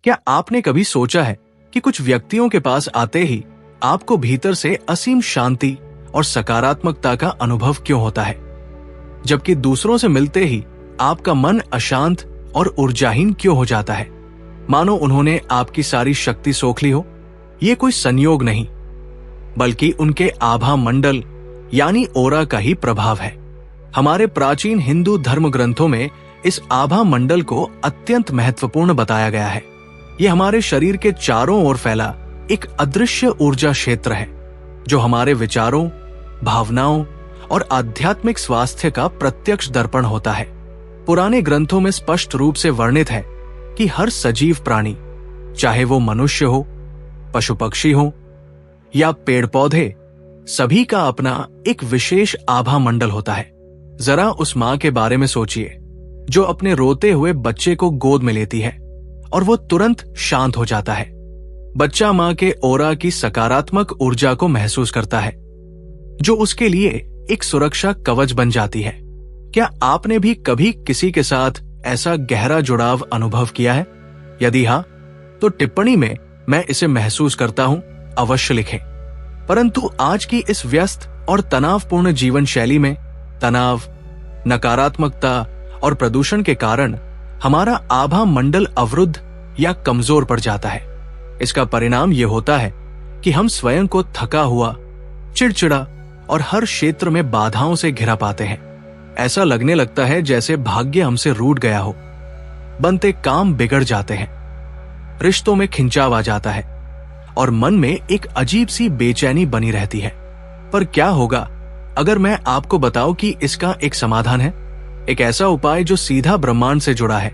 क्या आपने कभी सोचा है कि कुछ व्यक्तियों के पास आते ही आपको भीतर से असीम शांति और सकारात्मकता का अनुभव क्यों होता है, जबकि दूसरों से मिलते ही आपका मन अशांत और ऊर्जाहीन क्यों हो जाता है, मानो उन्होंने आपकी सारी शक्ति सोख ली हो? ये कोई संयोग नहीं, बल्कि उनके आभा मंडल यानी ओरा का ही प्रभाव है। हमारे प्राचीन हिंदू धर्म ग्रंथों में इस आभा मंडल को अत्यंत महत्वपूर्ण बताया गया है। यह हमारे शरीर के चारों ओर फैला एक अदृश्य ऊर्जा क्षेत्र है, जो हमारे विचारों, भावनाओं और आध्यात्मिक स्वास्थ्य का प्रत्यक्ष दर्पण होता है। पुराने ग्रंथों में स्पष्ट रूप से वर्णित है कि हर सजीव प्राणी, चाहे वो मनुष्य हो, पशु पक्षी हो या पेड़ पौधे, सभी का अपना एक विशेष आभा मंडल होता है। जरा उस मां के बारे में सोचिए जो अपने रोते हुए बच्चे को गोद में लेती है और वो तुरंत शांत हो जाता है। बच्चा मां के ओरा की सकारात्मक ऊर्जा को महसूस करता है, जो उसके लिए एक सुरक्षा कवच बन जाती है। क्या आपने भी कभी किसी के साथ ऐसा गहरा जुड़ाव अनुभव किया है? यदि हाँ, तो टिप्पणी में मैं इसे महसूस करता हूं अवश्य लिखें। परंतु आज की इस व्यस्त और तनावपूर्ण जीवन शैली में तनाव, नकारात्मकता और प्रदूषण के कारण हमारा आभा मंडल अवरुद्ध या कमजोर पड़ जाता है। इसका परिणाम यह होता है कि हम स्वयं को थका हुआ, चिड़चिड़ा और हर क्षेत्र में बाधाओं से घिरा पाते हैं। ऐसा लगने लगता है जैसे भाग्य हमसे रूठ गया हो। बनते काम बिगड़ जाते हैं, रिश्तों में खिंचाव आ जाता है और मन में एक अजीब सी बेचैनी बनी रहती है। पर क्या होगा अगर मैं आपको बताऊं कि इसका एक समाधान है, एक ऐसा उपाय जो सीधा ब्रह्मांड से जुड़ा है,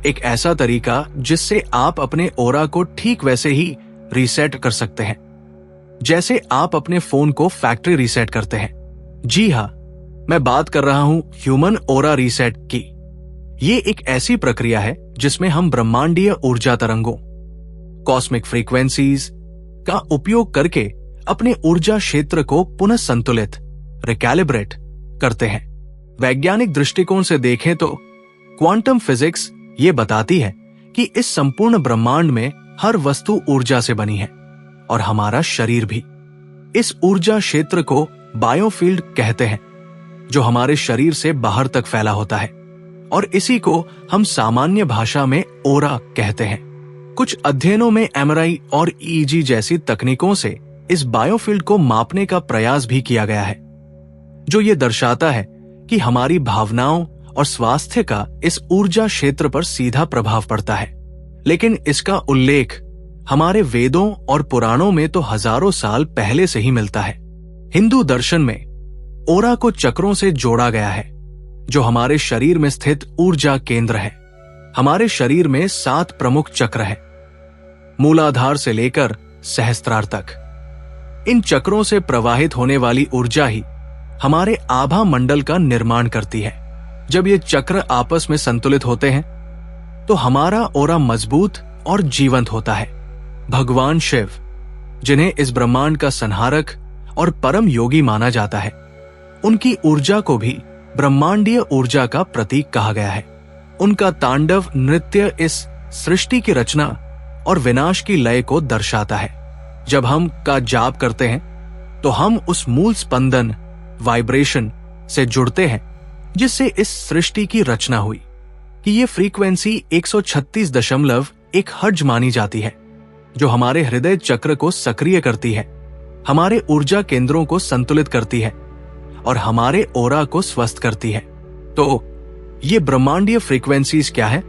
एक ऐसा तरीका जिससे आप अपने ओरा को ठीक वैसे ही रीसेट कर सकते हैं जैसे आप अपने फोन को फैक्ट्री रीसेट करते हैं। जी हाँ, मैं बात कर रहा हूं ह्यूमन ओरा रीसेट की। ये एक ऐसी प्रक्रिया है जिसमें हम ब्रह्मांडीय ऊर्जा तरंगों, कॉस्मिक फ्रीक्वेंसीज का उपयोग करके अपने ऊर्जा क्षेत्र को पुनः संतुलित, रिकैलिब्रेट करते हैं। वैज्ञानिक दृष्टिकोण से देखें तो क्वांटम फिजिक्स ये बताती है कि इस संपूर्ण ब्रह्मांड में हर वस्तु ऊर्जा से बनी है और हमारा शरीर भी। इस ऊर्जा क्षेत्र को बायोफील्ड कहते हैं, जो हमारे शरीर से बाहर तक फैला होता है, और इसी को हम सामान्य भाषा में ओरा कहते हैं। कुछ अध्ययनों में एमआरआई और ईईजी जैसी तकनीकों से इस बायोफील्ड को मापने का प्रयास भी किया गया है, जो ये दर्शाता है कि हमारी भावनाओं और स्वास्थ्य का इस ऊर्जा क्षेत्र पर सीधा प्रभाव पड़ता है। लेकिन इसका उल्लेख हमारे वेदों और पुराणों में तो हजारों साल पहले से ही मिलता है। हिंदू दर्शन में ओरा को चक्रों से जोड़ा गया है, जो हमारे शरीर में स्थित ऊर्जा केंद्र है। हमारे शरीर में 7 प्रमुख चक्र हैं, मूलाधार से लेकर सहस्त्रार तक। इन चक्रों से प्रवाहित होने वाली ऊर्जा ही हमारे आभा मंडल का निर्माण करती है। जब ये चक्र आपस में संतुलित होते हैं तो हमारा ओरा मजबूत और जीवंत होता है। भगवान शिव, जिन्हें इस ब्रह्मांड का संहारक और परम योगी माना जाता है, उनकी ऊर्जा को भी ब्रह्मांडीय ऊर्जा का प्रतीक कहा गया है। उनका तांडव नृत्य इस सृष्टि की रचना और विनाश की लय को दर्शाता है। जब हम का जाप करते हैं तो हम उस मूल स्पंदन, वाइब्रेशन से जुड़ते हैं जिससे इस सृष्टि की रचना हुई। कि ये फ्रीक्वेंसी 136.1 हर्ट्ज मानी जाती है, जो हमारे हृदय चक्र को सक्रिय करती है, हमारे ऊर्जा केंद्रों को संतुलित करती है और हमारे ओरा को स्वस्थ करती है। तो ये ब्रह्मांडीय फ्रीक्वेंसीज क्या है?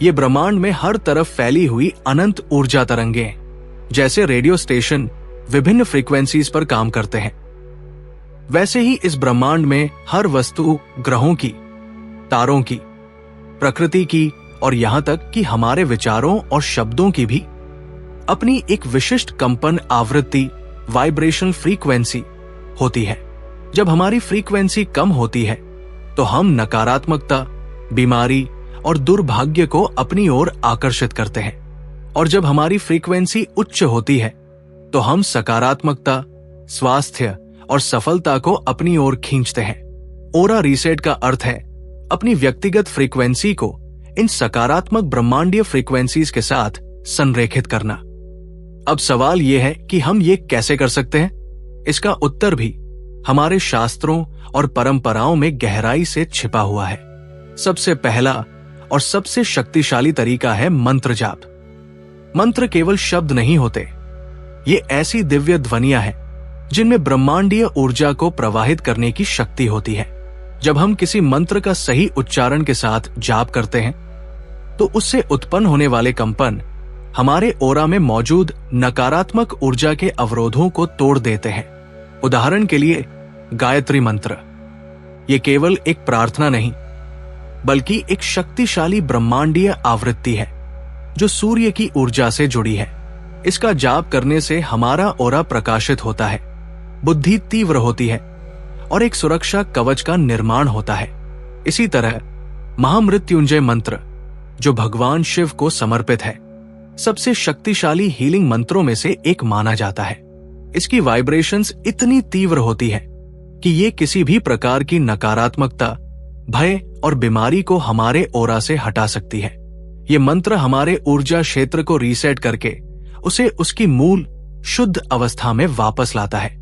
ये ब्रह्मांड में हर तरफ फैली हुई अनंत ऊर्जा तरंगे, जैसे रेडियो स्टेशन विभिन्न फ्रीक्वेंसीज पर काम करते हैं, वैसे ही इस ब्रह्मांड में हर वस्तु ग्रहों की, तारों की, प्रकृति की और यहां तक कि हमारे विचारों और शब्दों की भी अपनी एक विशिष्ट कंपन आवृत्ति, वाइब्रेशनल फ्रीक्वेंसी होती है। जब हमारी फ्रीक्वेंसी कम होती है तो हम नकारात्मकता, बीमारी और दुर्भाग्य को अपनी ओर आकर्षित करते हैं, और जब हमारी फ्रीक्वेंसी उच्च होती है तो हम सकारात्मकता, स्वास्थ्य और सफलता को अपनी ओर खींचते हैं। ओरा रीसेट का अर्थ है अपनी व्यक्तिगत फ्रीक्वेंसी को इन सकारात्मक ब्रह्मांडीय फ्रीक्वेंसीज के साथ संरेखित करना। अब सवाल यह है कि हम ये कैसे कर सकते हैं? इसका उत्तर भी हमारे शास्त्रों और परंपराओं में गहराई से छिपा हुआ है। सबसे पहला और सबसे शक्तिशाली तरीका है मंत्र जाप। मंत्र केवल शब्द नहीं होते, ये ऐसी दिव्य ध्वनियां हैं जिनमें ब्रह्मांडीय ऊर्जा को प्रवाहित करने की शक्ति होती है। जब हम किसी मंत्र का सही उच्चारण के साथ जाप करते हैं तो उससे उत्पन्न होने वाले कंपन हमारे ओरा में मौजूद नकारात्मक ऊर्जा के अवरोधों को तोड़ देते हैं। उदाहरण के लिए गायत्री मंत्र, ये केवल एक प्रार्थना नहीं बल्कि एक शक्तिशाली ब्रह्मांडीय आवृत्ति है जो सूर्य की ऊर्जा से जुड़ी है। इसका जाप करने से हमारा ओरा प्रकाशित होता है, बुद्धि तीव्र होती है और एक सुरक्षा कवच का निर्माण होता है। इसी तरह महामृत्युंजय मंत्र, जो भगवान शिव को समर्पित है, सबसे शक्तिशाली हीलिंग मंत्रों में से एक माना जाता है। इसकी वाइब्रेशंस इतनी तीव्र होती है कि ये किसी भी प्रकार की नकारात्मकता, भय और बीमारी को हमारे ओरा से हटा सकती है। ये मंत्र हमारे ऊर्जा क्षेत्र को रीसेट करके उसे उसकी मूल शुद्ध अवस्था में वापस लाता है।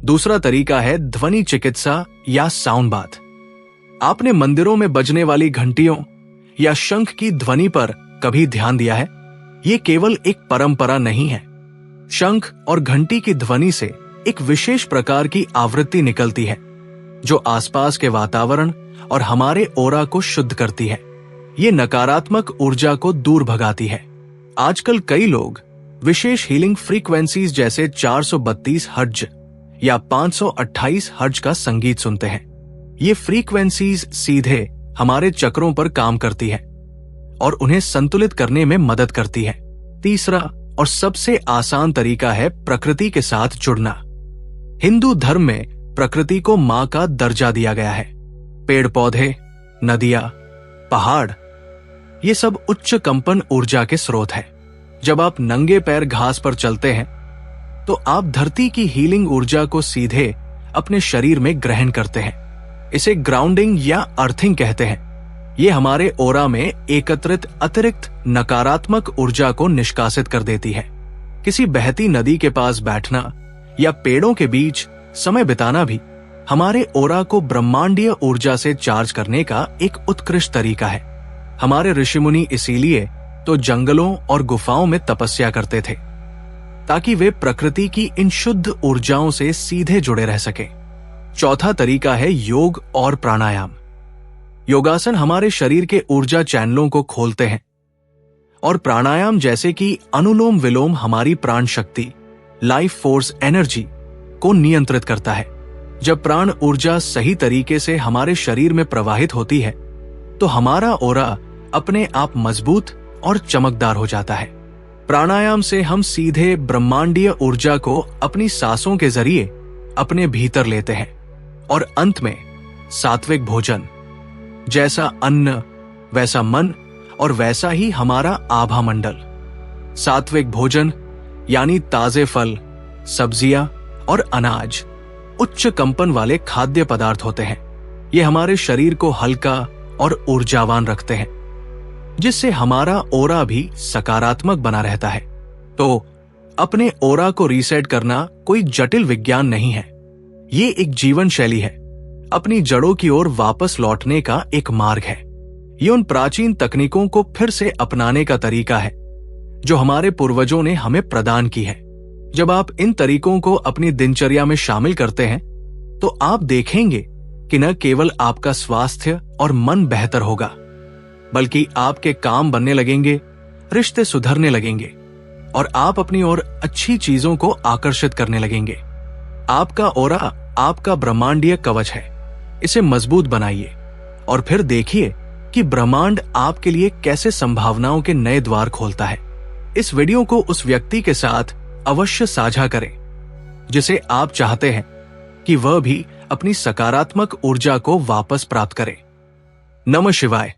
दूसरा तरीका है ध्वनि चिकित्सा या साउंड बाथ। आपने मंदिरों में बजने वाली घंटियों या शंख की ध्वनि पर कभी ध्यान दिया है? ये केवल एक परंपरा नहीं है। शंख और घंटी की ध्वनि से एक विशेष प्रकार की आवृत्ति निकलती है जो आसपास के वातावरण और हमारे ओरा को शुद्ध करती है। ये नकारात्मक ऊर्जा को दूर भगाती है। आजकल कई लोग विशेष हीलिंग फ्रीक्वेंसीज जैसे 432 हर्ट्ज या 528 हर्ट्ज का संगीत सुनते हैं। ये फ्रीक्वेंसीज सीधे हमारे चक्रों पर काम करती है और उन्हें संतुलित करने में मदद करती है। तीसरा और सबसे आसान तरीका है प्रकृति के साथ जुड़ना। हिंदू धर्म में प्रकृति को मां का दर्जा दिया गया है। पेड़ पौधे, नदियां, पहाड़, ये सब उच्च कंपन ऊर्जा के स्रोत है। जब आप नंगे पैर घास पर चलते हैं तो आप धरती की हीलिंग ऊर्जा को सीधे अपने शरीर में ग्रहण करते हैं। इसे ग्राउंडिंग या अर्थिंग कहते हैं। ये हमारे ओरा में एकत्रित अतिरिक्त नकारात्मक ऊर्जा को निष्कासित कर देती है। किसी बहती नदी के पास बैठना या पेड़ों के बीच समय बिताना भी हमारे ओरा को ब्रह्मांडीय ऊर्जा से चार्ज करने का एक उत्कृष्ट तरीका है। हमारे ऋषिमुनि इसीलिए तो जंगलों और गुफाओं में तपस्या करते थे ताकि वे प्रकृति की इन शुद्ध ऊर्जाओं से सीधे जुड़े रह सके। चौथा तरीका है योग और प्राणायाम। योगासन हमारे शरीर के ऊर्जा चैनलों को खोलते हैं और प्राणायाम जैसे कि अनुलोम विलोम हमारी प्राण शक्ति, लाइफ फोर्स एनर्जी को नियंत्रित करता है। जब प्राण ऊर्जा सही तरीके से हमारे शरीर में प्रवाहित होती है तो हमारा ओरा अपने आप मजबूत और चमकदार हो जाता है। प्राणायाम से हम सीधे ब्रह्मांडीय ऊर्जा को अपनी सांसों के जरिए अपने भीतर लेते हैं। और अंत में सात्विक भोजन, जैसा अन्न वैसा मन और वैसा ही हमारा आभा मंडल। सात्विक भोजन यानी ताजे फल, सब्जियां और अनाज उच्च कंपन वाले खाद्य पदार्थ होते हैं। ये हमारे शरीर को हल्का और ऊर्जावान रखते हैं जिससे हमारा ओरा भी सकारात्मक बना रहता है। तो अपने ओरा को रीसेट करना कोई जटिल विज्ञान नहीं है, ये एक जीवन शैली है, अपनी जड़ों की ओर वापस लौटने का एक मार्ग है। ये उन प्राचीन तकनीकों को फिर से अपनाने का तरीका है जो हमारे पूर्वजों ने हमें प्रदान की है। जब आप इन तरीकों को अपनी दिनचर्या में शामिल करते हैं तो आप देखेंगे कि न केवल आपका स्वास्थ्य और मन बेहतर होगा बल्कि आपके काम बनने लगेंगे, रिश्ते सुधरने लगेंगे और आप अपनी ओर अच्छी चीजों को आकर्षित करने लगेंगे। आपका ओरा आपका ब्रह्मांडीय कवच है, इसे मजबूत बनाइए और फिर देखिए कि ब्रह्मांड आपके लिए कैसे संभावनाओं के नए द्वार खोलता है। इस वीडियो को उस व्यक्ति के साथ अवश्य साझा करें जिसे आप चाहते हैं कि वह भी अपनी सकारात्मक ऊर्जा को वापस प्राप्त करे। नमः शिवाय।